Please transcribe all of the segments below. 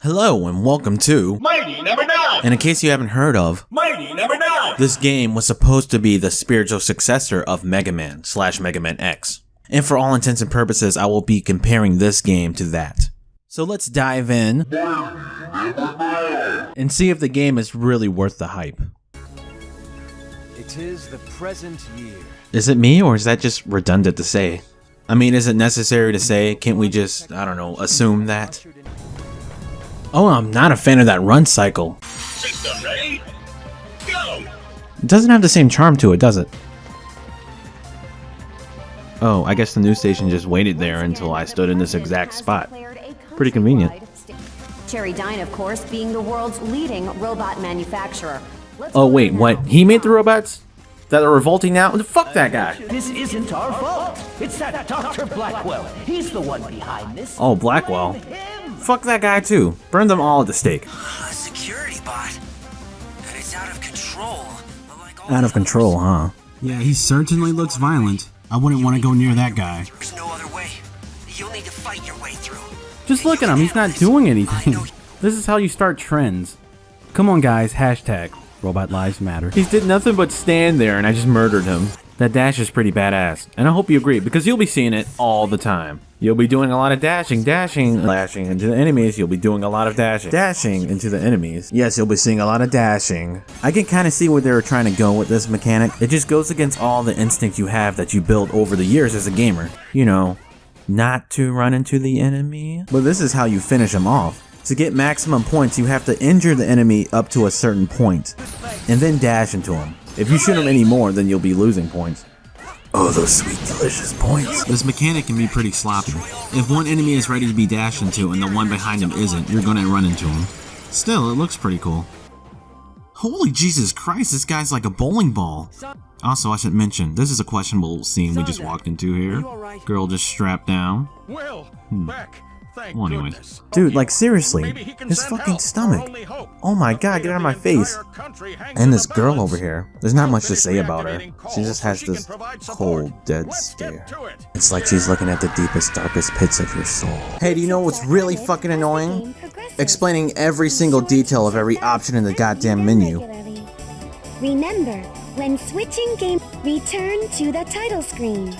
Hello and welcome to Mighty Number 9! And in case you haven't heard of, Mighty Number 9! this game was supposed to be the spiritual successor of Mega Man / Mega Man X. And for all intents and purposes, I will be comparing this game to that. So let's dive in and see if the game is really worth the hype. It is the present year. Is it me, or is that just redundant to say? I mean, is it necessary to say? Can't we just, I don't know, assume that? Oh, I'm not a fan of that run cycle. System ready? Go! It doesn't have the same charm to it, does it? Oh, I guess the news station just waited there until I stood in this exact spot. Pretty convenient. Cherrydyne, of course, being the world's leading robot manufacturer. Oh wait, what? He made the robots? That are revolting now? Fuck that guy. This isn't our fault. It's that Dr. Blackwell. He's the one behind this. Oh, Blackwell. Fuck that guy too. Burn them all at the stake. A security bot. And it's out of control. Out of control, huh? Yeah, he certainly looks violent. I wouldn't want to go near that guy. There's no other way. You'll need to fight your way through. Just look at him, he's not doing anything. This is how you start trends. Come on guys, hashtag Robot Lives Matter. He did nothing but stand there and I just murdered him. That dash is pretty badass. And I hope you agree, because you'll be seeing it all the time. You'll be doing a lot of dashing, lashing into the enemies. You'll be doing a lot of dashing into the enemies. Yes, you'll be seeing a lot of dashing. I can kind of see where they were trying to go with this mechanic. It just goes against all the instincts you have that you build over the years as a gamer. You know, not to run into the enemy. But this is how you finish them off. To get maximum points, you have to injure the enemy up to a certain point, and then dash into him. If you shoot him any more, then you'll be losing points. Oh, those sweet, delicious points. This mechanic can be pretty sloppy. If one enemy is ready to be dashed into and the one behind him isn't, you're gonna run into him. Still, it looks pretty cool. Holy Jesus Christ, this guy's like a bowling ball. Also, I should mention, this is a questionable scene we just walked into here. Girl just strapped down. Back. Well, anyway. Dude, like seriously, his fucking stomach. Oh my god, get out of my face. And this girl over here, there's not much to say about her. She just has this cold, dead stare. It's like she's looking at the deepest, darkest pits of your soul. Hey, do you know what's really fucking annoying? Explaining every single detail of every option in the goddamn menu. Remember, when switching game, return to the title screen.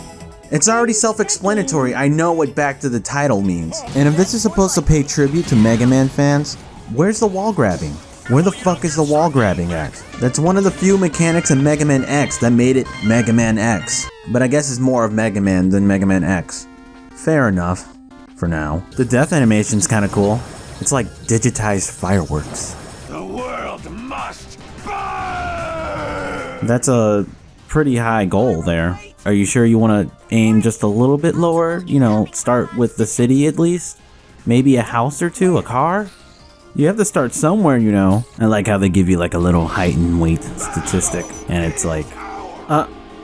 It's already self-explanatory, I know what back to the title means. And if this is supposed to pay tribute to Mega Man fans, where's the wall grabbing? Where the fuck is the wall grabbing at? That's one of the few mechanics in Mega Man X that made it Mega Man X. But I guess it's more of Mega Man than Mega Man X. Fair enough, for now. The death animation's kinda cool. It's like digitized fireworks. The world must burn! That's a pretty high goal there. Are you sure you want to aim just a little bit lower? You know, start with the city at least? Maybe a house or two, a car? You have to start somewhere, you know. I like how they give you like a little height and weight statistic. And it's like,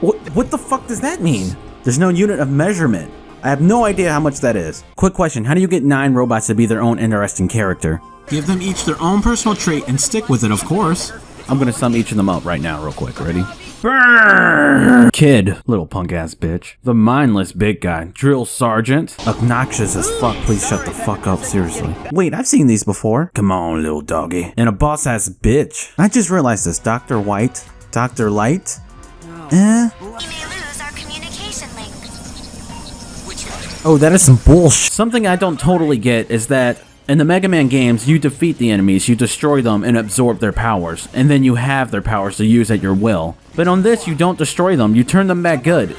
what the fuck does that mean? There's no unit of measurement. I have no idea how much that is. Quick question, how do you get 9 robots to be their own interesting character? Give them each their own personal trait and stick with it, of course. I'm gonna sum each of them up right now real quick, ready? Brrr. Kid, little punk ass bitch. The mindless big guy, drill sergeant. Obnoxious as fuck, please shut the fuck up, seriously. Wait, I've seen these before. Come on, little doggy. And a boss ass bitch. I just realized this, Dr. White, Dr. Light. You may lose our communication link. Oh, that is some bullshit. Something I don't totally get is that in the Mega Man games, you defeat the enemies, you destroy them and absorb their powers, and then you have their powers to use at your will. But on this, you don't destroy them, you turn them back good.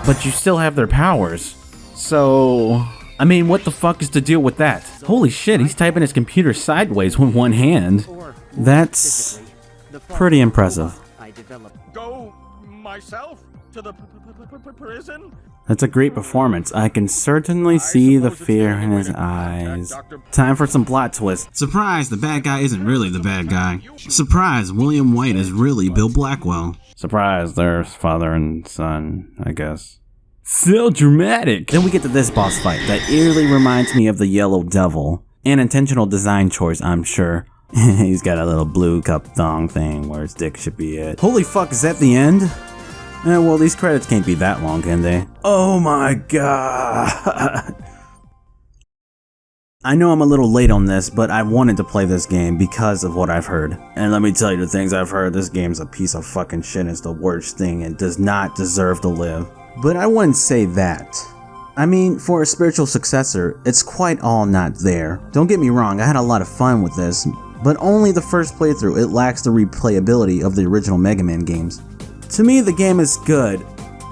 But you still have their powers. So, I mean, what the fuck is the deal with that? Holy shit, he's typing his computer sideways with one hand. That's pretty impressive. Go myself to the prison? That's a great performance. I can certainly see the fear in his eyes. Time for some plot twist. Surprise, the bad guy isn't really the bad guy. Surprise, William White is really Bill Blackwell. Surprise, there's father and son, I guess. So dramatic! Then we get to this boss fight that eerily reminds me of the Yellow Devil. An intentional design choice, I'm sure. He's got a little blue cup thong thing where his dick should be at. Holy fuck, is that the end? Well, these credits can't be that long, can they? Oh my god! I know I'm a little late on this, but I wanted to play this game because of what I've heard. And let me tell you the things I've heard, this game's a piece of fucking shit, it's the worst thing and does not deserve to live. But I wouldn't say that. I mean, for a spiritual successor, it's quite all not there. Don't get me wrong, I had a lot of fun with this, but only the first playthrough. It lacks the replayability of the original Mega Man games. To me, the game is good,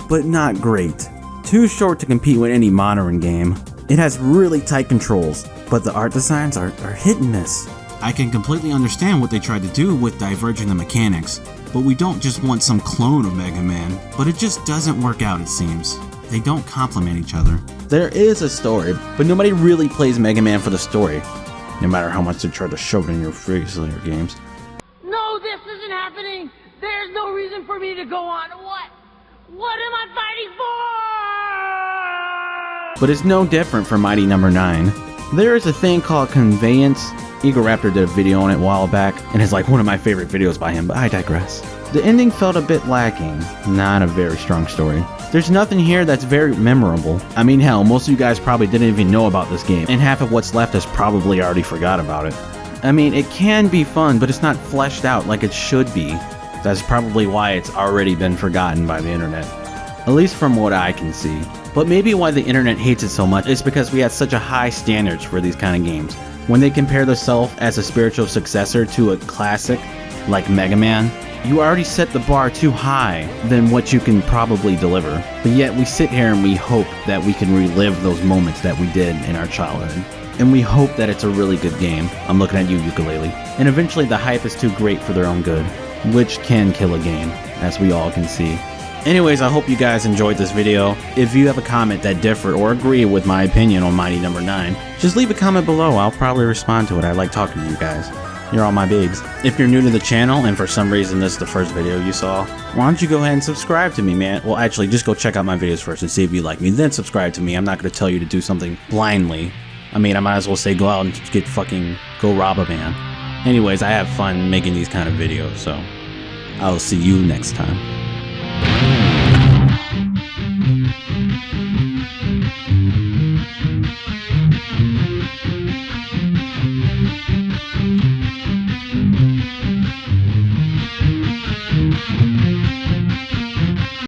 but not great. Too short to compete with any modern game. It has really tight controls, but the art designs are hit and miss. I can completely understand what they tried to do with diverging the mechanics, but we don't just want some clone of Mega Man, but it just doesn't work out, it seems. They don't complement each other. There is a story, but nobody really plays Mega Man for the story, no matter how much they try to shove it in your face in your games. No, this isn't happening! There's no reason for me to go on. What am I fighting for? But it's no different for Mighty No. 9. There is a thing called Conveyance. Egoraptor did a video on it a while back, and it's like one of my favorite videos by him, but I digress. The ending felt a bit lacking, not a very strong story. There's nothing here that's very memorable. I mean, hell, most of you guys probably didn't even know about this game, and half of what's left has probably already forgot about it. I mean, it can be fun, but it's not fleshed out like it should be. That's probably why it's already been forgotten by the internet. At least from what I can see. But maybe why the internet hates it so much is because we had such a high standards for these kind of games. When they compare themselves as a spiritual successor to a classic like Mega Man, you already set the bar too high than what you can probably deliver. But yet we sit here and we hope that we can relive those moments that we did in our childhood. And we hope that it's a really good game. I'm looking at you, Ukulele. And eventually the hype is too great for their own good, which can kill a game, as we all can see. Anyways, I hope you guys enjoyed this video. If you have a comment that differ or agree with my opinion on Mighty No. 9, just leave a comment below. I'll probably respond to it. I like talking to you guys. You're all my bigs. If you're new to the channel and for some reason this is the first video you saw, why don't you go ahead and subscribe to me, man? Well, actually, just go check out my videos first and see if you like me, then subscribe to me. I'm not going to tell you to do something blindly. I mean, I might as well say go out and go rob a man. Anyways, I have fun making these kind of videos, so I'll see you next time.